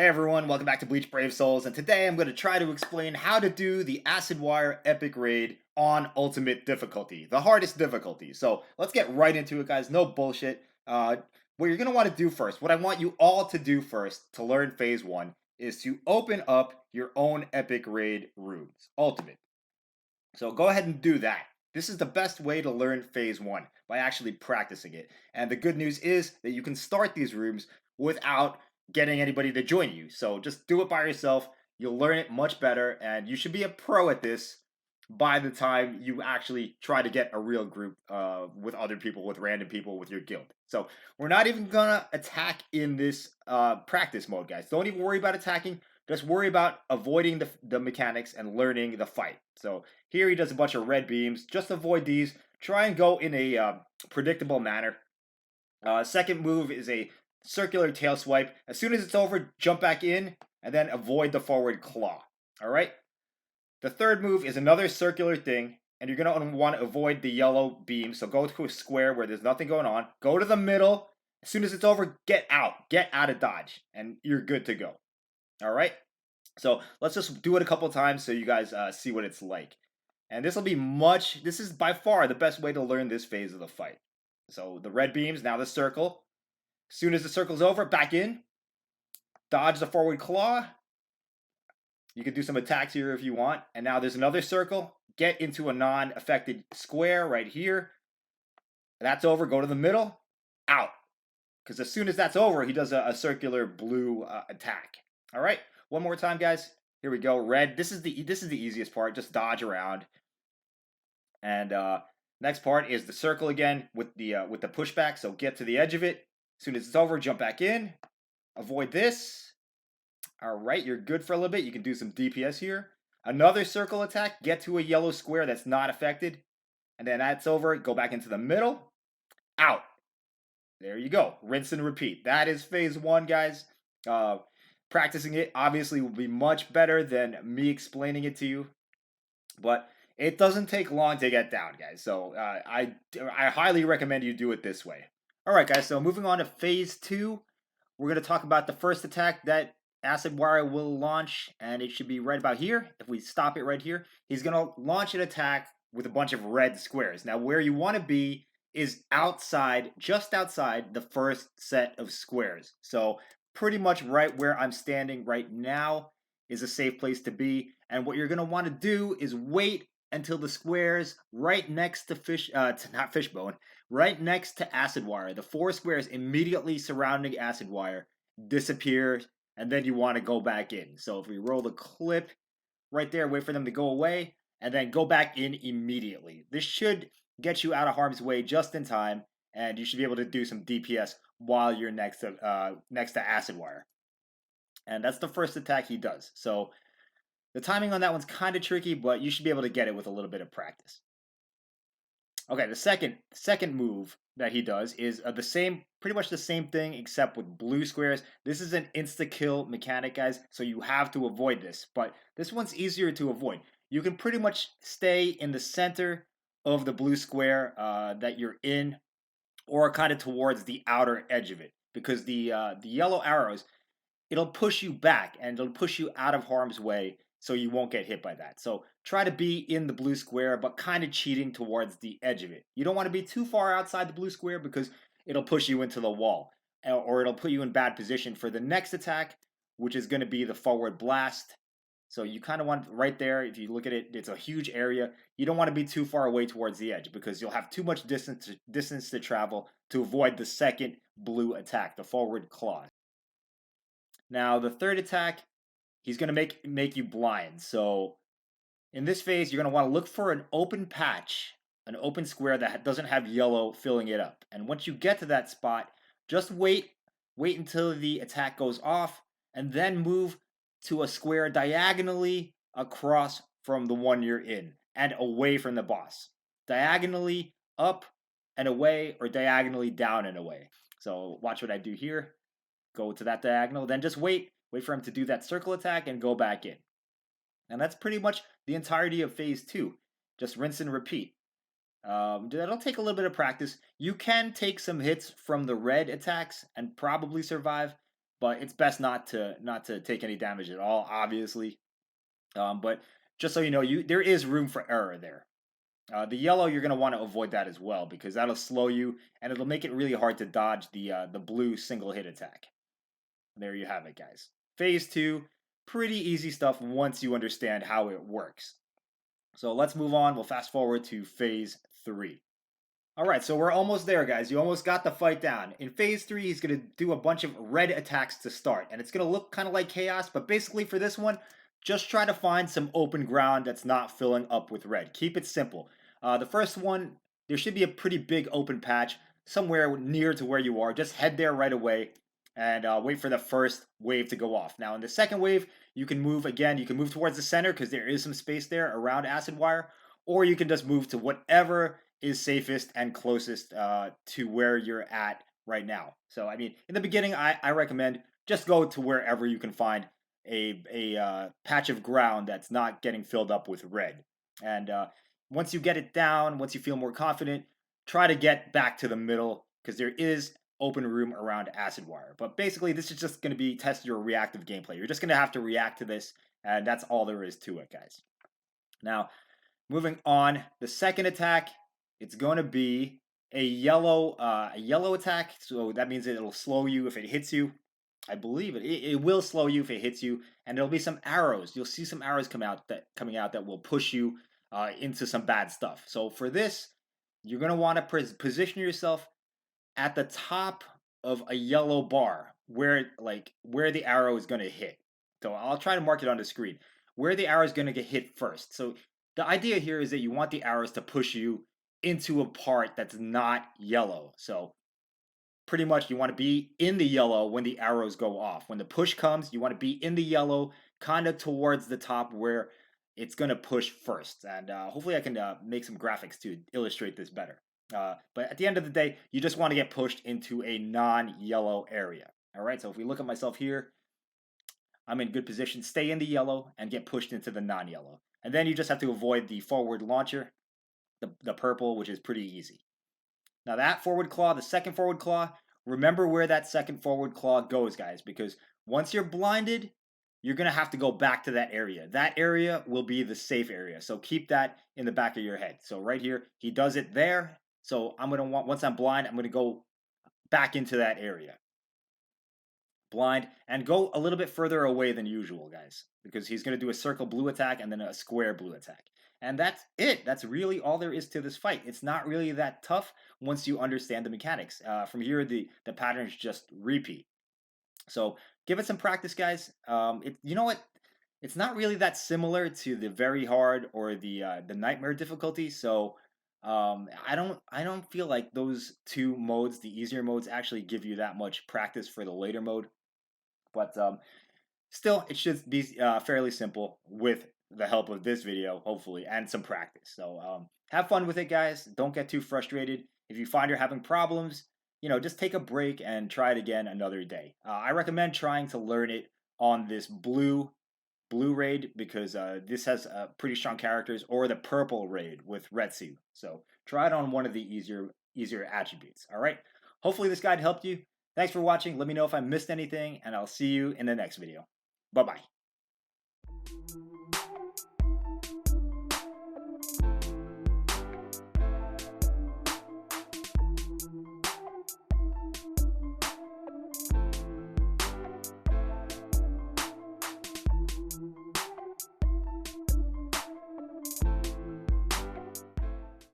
Hey everyone, welcome back to Bleach Brave Souls, and today I'm going to try to explain how to do the ACIDWIRE Epic Raid on Ultimate Difficulty, the hardest difficulty. So let's get right into it, guys. No bullshit. What you're going to want to do first, what I want you all to do first to learn Phase 1 is to open up your own Epic Raid rooms, Ultimate. So go ahead and do that. This is the best way to learn Phase 1, by actually practicing it. And the good news is that you can start these rooms without getting anybody to join you. So just do it by yourself. You'll learn it much better, and you should be a pro at this by the time you actually try to get a real group with other people, with random people, with your guild. So we're not even gonna attack in this practice mode, guys. Don't even worry about attacking. Just worry about avoiding the mechanics and learning the fight. So here he does a bunch of red beams. Just avoid these. Try and go in a predictable manner. Second move is a circular tail swipe. As soon as it's over, jump back in and then avoid the forward claw. All right. The third move is another circular thing, and you're going to want to avoid the yellow beam. So go to a square where there's nothing going on. Go to the middle. As soon as it's over, get out. Get out of dodge, and you're good to go. All right. So let's just do it a couple times so you guys see what it's like. And this is by far the best way to learn this phase of the fight. So the red beams, now the circle. As soon as the circle's over, back in. Dodge the forward claw. You can do some attacks here if you want. And now there's another circle. Get into a non-affected square right here. That's over. Go to the middle. Out. Because as soon as that's over, he does a circular blue attack. All right. One more time, guys. Here we go. Red. This is the easiest part. Just dodge around. And next part is the circle again with the pushback. So get to the edge of it. As soon as it's over, jump back in. Avoid this. All right, you're good for a little bit. You can do some DPS here. Another circle attack. Get to a yellow square that's not affected. And then that's over. Go back into the middle. Out. There you go. Rinse and repeat. That is phase 1, guys. Practicing it obviously will be much better than me explaining it to you. But it doesn't take long to get down, guys. So I highly recommend you do it this way. All right, guys. So moving on to phase 2, we're going to talk about the first attack that ACIDWIRE will launch, and it should be right about here. If we stop it right here, he's going to launch an attack with a bunch of red squares. Now, where you want to be is outside, just outside the first set of squares. So pretty much right where I'm standing right now is a safe place to be. And what you're going to want to do is wait until the squares right next to not Fishbone, right next to ACIDWIRE, the 4 squares immediately surrounding ACIDWIRE disappear, and then you want to go back in. So if we roll the clip right there, wait for them to go away, and then go back in immediately. This should get you out of harm's way just in time, and you should be able to do some DPS while you're next to ACIDWIRE. And that's the first attack he does. So the timing on that one's kind of tricky, but you should be able to get it with a little bit of practice. Okay, the second move that he does is pretty much the same thing except with blue squares. This is an insta-kill mechanic, guys, so you have to avoid this. But this one's easier to avoid. You can pretty much stay in the center of the blue square that you're in, or kind of towards the outer edge of it, because the yellow arrows, it'll push you back and it'll push you out of harm's way, so you won't get hit by that. So try to be in the blue square, but kind of cheating towards the edge of it. You don't want to be too far outside the blue square because it'll push you into the wall, or it'll put you in bad position for the next attack, which is going to be the forward blast. So you kind of want right there, if you look at it, it's a huge area. You don't want to be too far away towards the edge because you'll have too much distance to travel to avoid the second blue attack, the forward claw. Now the third attack, he's going to make you blind. So in this phase, you're going to want to look for an open patch, an open square that doesn't have yellow filling it up. And once you get to that spot, just wait until the attack goes off, and then move to a square diagonally across from the one you're in and away from the boss. Diagonally up and away, or diagonally down and away. So watch what I do here. Go to that diagonal, then just wait for him to do that circle attack and go back in. And that's pretty much the entirety of phase 2. Just rinse and repeat. That'll take a little bit of practice. You can take some hits from the red attacks and probably survive, but it's best not to take any damage at all, obviously. But just so you know, there is room for error there. The yellow, you're going to want to avoid that as well because that'll slow you and it'll make it really hard to dodge the blue single hit attack. There you have it, guys. Phase 2, pretty easy stuff once you understand how it works. So let's move on. We'll fast forward to Phase 3. All right, so we're almost there, guys. You almost got the fight down. In Phase 3, he's going to do a bunch of red attacks to start, and it's going to look kind of like chaos, but basically for this one, just try to find some open ground that's not filling up with red. Keep it simple. The first one, there should be a pretty big open patch somewhere near to where you are. Just head there right away and wait for the first wave to go off. Now, in the second wave, you can move again. You can move towards the center because there is some space there around Acid Wire, or you can just move to whatever is safest and closest to where you're at right now. So, I mean, in the beginning, I recommend just go to wherever you can find a patch of ground that's not getting filled up with red. And once you get it down, once you feel more confident, try to get back to the middle because there is open room around Acid Wire. But basically, this is just going to be test your reactive gameplay. You're just going to have to react to this, and that's all there is to it, guys. Now, moving on, the second attack, it's going to be a yellow attack. So that means it'll slow you if it hits you. I believe it will slow you if it hits you, and there'll be some arrows. You'll see some arrows coming out that will push you into some bad stuff. So for this, you're going to want to position yourself at the top of a yellow bar where the arrow is going to hit. So I'll try to mark it on the screen where the arrow is going to get hit first. So the idea here is that you want the arrows to push you into a part that's not yellow. So pretty much you want to be in the yellow when the arrows go off. When the push comes, you want to be in the yellow, kind of towards the top where it's going to push first. And hopefully I can make some graphics to illustrate this better. But at the end of the day, you just want to get pushed into a non-yellow area. All right, so if we look at myself here, I'm in good position. Stay in the yellow and get pushed into the non-yellow. And then you just have to avoid the forward launcher, the purple, which is pretty easy. Now that forward claw, the second forward claw, remember where that second forward claw goes, guys, because once you're blinded, you're going to have to go back to that area. That area will be the safe area. So keep that in the back of your head. So right here, he does it there. So I'm going to once I'm blind, I'm going to go back into that area. Blind, and go a little bit further away than usual, guys, because he's going to do a circle blue attack and then a square blue attack. And that's it. That's really all there is to this fight. It's not really that tough once you understand the mechanics. From here, the patterns just repeat. So give it some practice, guys. You know what? It's not really that similar to the very hard or the nightmare difficulty. So I don't feel like those two modes, the easier modes, actually give you that much practice for the later mode. But still, it should be fairly simple with the help of this video, hopefully, and some practice. So have fun with it, guys. Don't get too frustrated. If you find you're having problems, just take a break and try it again another day. I recommend trying to learn it on this blue Raide because this has pretty strong characters, or the purple Raide with Retsu. So try it on one of the easier attributes. All right. Hopefully this guide helped you. Thanks for watching. Let me know if I missed anything, and I'll see you in the next video. Bye-bye.